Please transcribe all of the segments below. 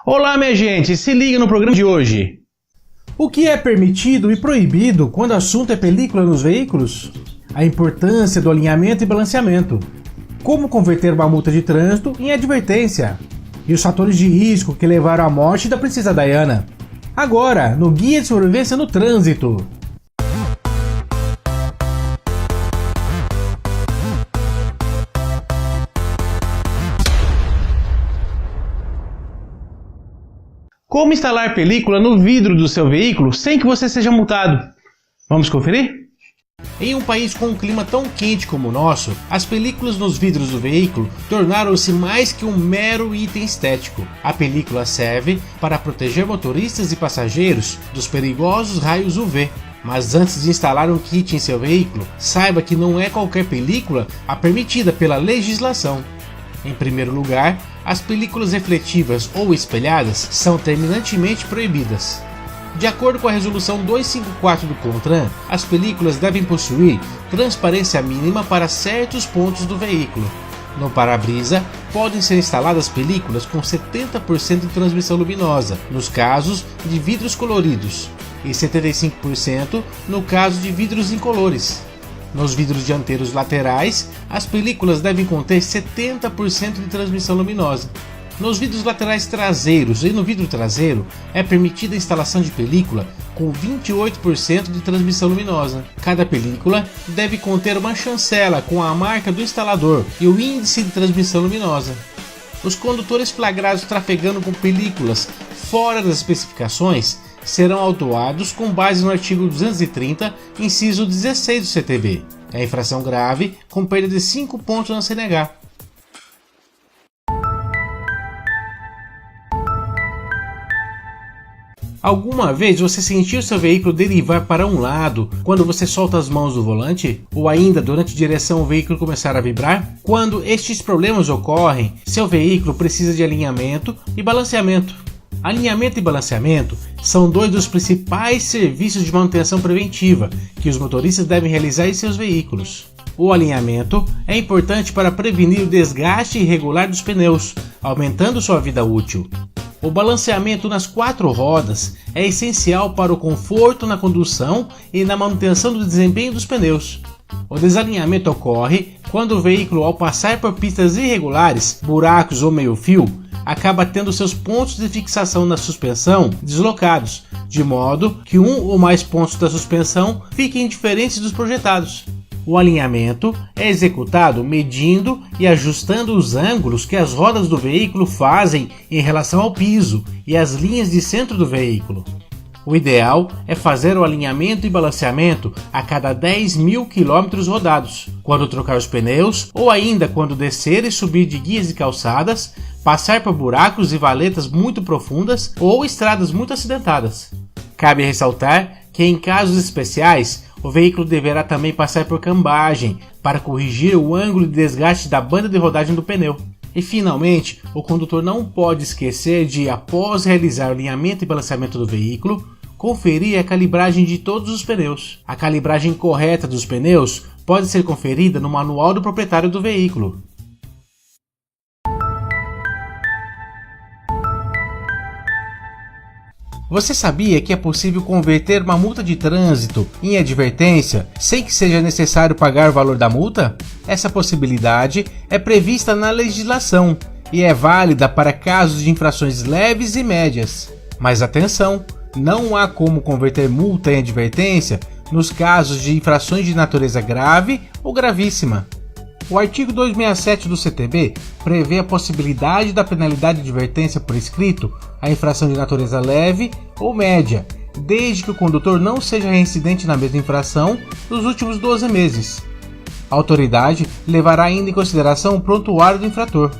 Olá, minha gente, se liga no programa de hoje. O que é permitido e proibido quando o assunto é película nos veículos? A importância do alinhamento e balanceamento. Como converter uma multa de trânsito em advertência? E os fatores de risco que levaram à morte da princesa Diana. Agora, no Guia de Sobrevivência no Trânsito. Como instalar película no vidro do seu veículo sem que você seja multado? Vamos conferir? Em um país com um clima tão quente como o nosso, as películas nos vidros do veículo tornaram-se mais que um mero item estético. A película serve para proteger motoristas e passageiros dos perigosos raios UV. Mas antes de instalar um kit em seu veículo, saiba que não é qualquer película a permitida pela legislação. Em primeiro lugar, as películas refletivas ou espelhadas são terminantemente proibidas. De acordo com a resolução 254 do CONTRAN, as películas devem possuir transparência mínima para certos pontos do veículo. No para-brisa, podem ser instaladas películas com 70% de transmissão luminosa, nos casos de vidros coloridos, e 75% no caso de vidros incolores. Nos vidros dianteiros laterais, as películas devem conter 70% de transmissão luminosa. Nos vidros laterais traseiros e no vidro traseiro, é permitida a instalação de película com 28% de transmissão luminosa. Cada película deve conter uma chancela com a marca do instalador e o índice de transmissão luminosa. Os condutores flagrados trafegando com películas fora das especificações serão autuados com base no artigo 230, inciso 16 do CTB. É infração grave, com perda de 5 pontos na CNH. Alguma vez você sentiu seu veículo derivar para um lado quando você solta as mãos do volante? Ou ainda durante a direção o veículo começar a vibrar? Quando estes problemas ocorrem, seu veículo precisa de alinhamento e balanceamento. Alinhamento e balanceamento são dois dos principais serviços de manutenção preventiva que os motoristas devem realizar em seus veículos. O alinhamento é importante para prevenir o desgaste irregular dos pneus, aumentando sua vida útil. O balanceamento nas 4 rodas é essencial para o conforto na condução e na manutenção do desempenho dos pneus. O desalinhamento ocorre quando o veículo, ao passar por pistas irregulares, buracos ou meio-fio, acaba tendo seus pontos de fixação na suspensão deslocados, de modo que um ou mais pontos da suspensão fiquem diferentes dos projetados. O alinhamento é executado medindo e ajustando os ângulos que as rodas do veículo fazem em relação ao piso e as linhas de centro do veículo. O ideal é fazer o alinhamento e balanceamento a cada 10.000 km rodados, quando trocar os pneus ou ainda quando descer e subir de guias e calçadas, passar por buracos e valetas muito profundas ou estradas muito acidentadas. Cabe ressaltar que em casos especiais, o veículo deverá também passar por cambagem para corrigir o ângulo de desgaste da banda de rodagem do pneu. E finalmente, o condutor não pode esquecer de, após realizar o alinhamento e balanceamento do veículo, conferir a calibragem de todos os pneus. A calibragem correta dos pneus pode ser conferida no manual do proprietário do veículo. Você sabia que é possível converter uma multa de trânsito em advertência sem que seja necessário pagar o valor da multa? Essa possibilidade é prevista na legislação e é válida para casos de infrações leves e médias. Mas atenção, não há como converter multa em advertência nos casos de infrações de natureza grave ou gravíssima. O artigo 267 do CTB prevê a possibilidade da penalidade de advertência por escrito à infração de natureza leve ou média, desde que o condutor não seja reincidente na mesma infração nos últimos 12 meses. A autoridade levará ainda em consideração o prontuário do infrator.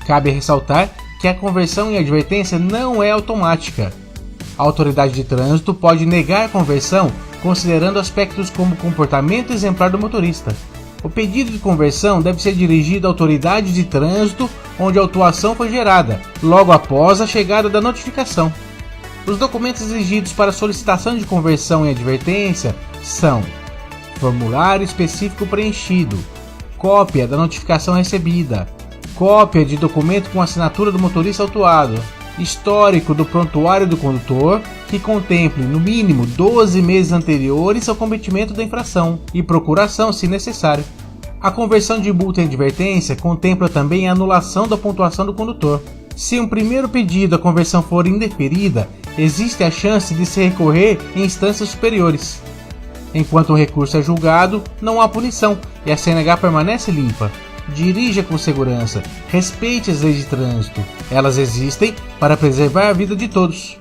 Cabe ressaltar que a conversão em advertência não é automática. A autoridade de trânsito pode negar a conversão considerando aspectos como comportamento exemplar do motorista. O pedido de conversão deve ser dirigido à autoridade de trânsito onde a autuação foi gerada, logo após a chegada da notificação. Os documentos exigidos para solicitação de conversão em advertência são: formulário específico preenchido, cópia da notificação recebida, cópia de documento com assinatura do motorista autuado, histórico do prontuário do condutor, que contemple no mínimo 12 meses anteriores ao cometimento da infração e procuração se necessário. A conversão de multa em advertência contempla também a anulação da pontuação do condutor. Se um primeiro pedido a conversão for indeferida, existe a chance de se recorrer em instâncias superiores. Enquanto o recurso é julgado, não há punição e a CNH permanece limpa. Dirija com segurança, respeite as leis de trânsito. Elas existem para preservar a vida de todos.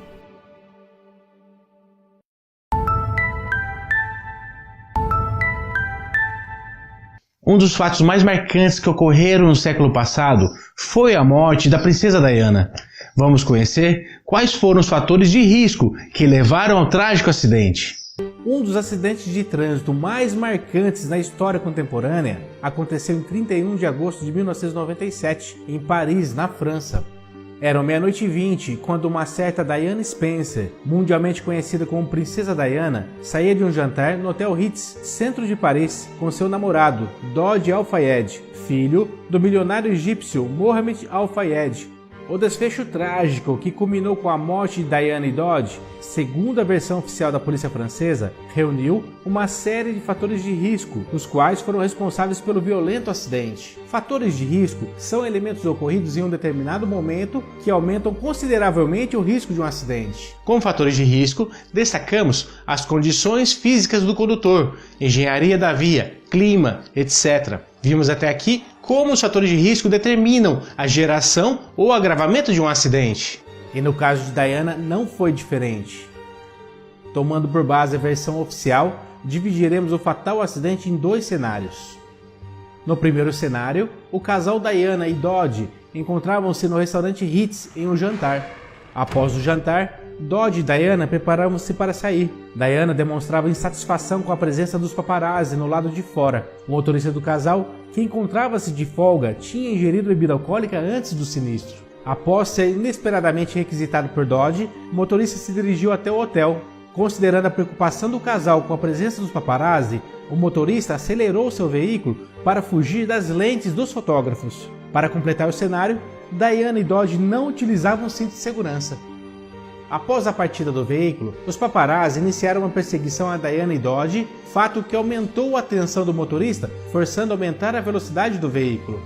Um dos fatos mais marcantes que ocorreram no século passado foi a morte da princesa Diana. Vamos conhecer quais foram os fatores de risco que levaram ao trágico acidente. Um dos acidentes de trânsito mais marcantes na história contemporânea aconteceu em 31 de agosto de 1997, em Paris, na França. Eram 00:20 quando uma certa Diana Spencer, mundialmente conhecida como Princesa Diana, saía de um jantar no Hotel Ritz, centro de Paris, com seu namorado, Dodi Al-Fayed, filho do milionário egípcio Mohammed Al-Fayed. O desfecho trágico que culminou com a morte de Diana e Dodi, segundo a versão oficial da polícia francesa, reuniu uma série de fatores de risco, os quais foram responsáveis pelo violento acidente. Fatores de risco são elementos ocorridos em um determinado momento que aumentam consideravelmente o risco de um acidente. Como fatores de risco, destacamos as condições físicas do condutor, engenharia da via, clima, etc. Vimos até aqui como os fatores de risco determinam a geração ou agravamento de um acidente. E no caso de Diana não foi diferente. Tomando por base a versão oficial, dividiremos o fatal acidente em dois cenários. No primeiro cenário, o casal Diana e Dodi encontravam-se no restaurante Ritz em um jantar. Após o jantar, Dodi e Diana preparavam-se para sair. Diana demonstrava insatisfação com a presença dos paparazzi no lado de fora. O motorista do casal, que encontrava-se de folga, tinha ingerido bebida alcoólica antes do sinistro. Após ser inesperadamente requisitado por Dodi, o motorista se dirigiu até o hotel. Considerando a preocupação do casal com a presença dos paparazzi, o motorista acelerou seu veículo para fugir das lentes dos fotógrafos. Para completar o cenário, Diana e Dodi não utilizavam cinto de segurança. Após a partida do veículo, os paparazzi iniciaram uma perseguição a Diana e Dodi, fato que aumentou a tensão do motorista, forçando a aumentar a velocidade do veículo.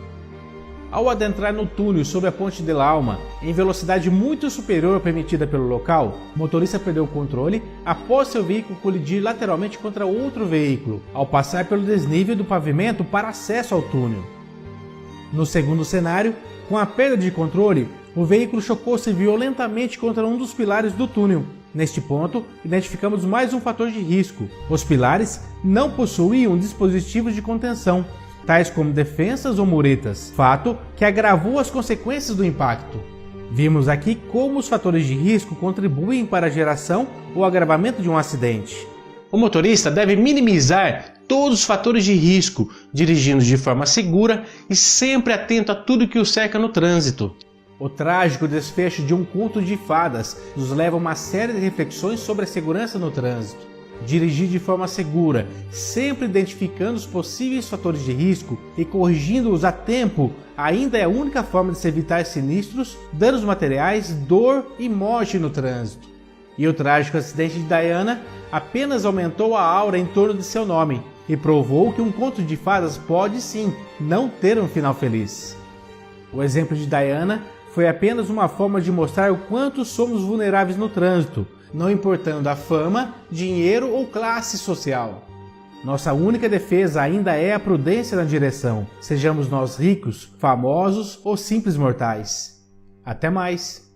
Ao adentrar no túnel sob a Ponte de l'Alma, em velocidade muito superior à permitida pelo local, o motorista perdeu o controle após seu veículo colidir lateralmente contra outro veículo, ao passar pelo desnível do pavimento para acesso ao túnel. No segundo cenário, com a perda de controle, o veículo chocou-se violentamente contra um dos pilares do túnel. Neste ponto, identificamos mais um fator de risco. Os pilares não possuíam dispositivos de contenção, tais como defensas ou muretas, fato que agravou as consequências do impacto. Vimos aqui como os fatores de risco contribuem para a geração ou agravamento de um acidente. O motorista deve minimizar todos os fatores de risco, dirigindo de forma segura e sempre atento a tudo que o cerca no trânsito. O trágico desfecho de um conto de fadas nos leva a uma série de reflexões sobre a segurança no trânsito. Dirigir de forma segura, sempre identificando os possíveis fatores de risco e corrigindo-os a tempo, ainda é a única forma de se evitar sinistros, danos materiais, dor e morte no trânsito. E o trágico acidente de Diana apenas aumentou a aura em torno de seu nome e provou que um conto de fadas pode sim não ter um final feliz. O exemplo de Diana foi apenas uma forma de mostrar o quanto somos vulneráveis no trânsito, não importando a fama, dinheiro ou classe social. Nossa única defesa ainda é a prudência na direção, sejamos nós ricos, famosos ou simples mortais. Até mais!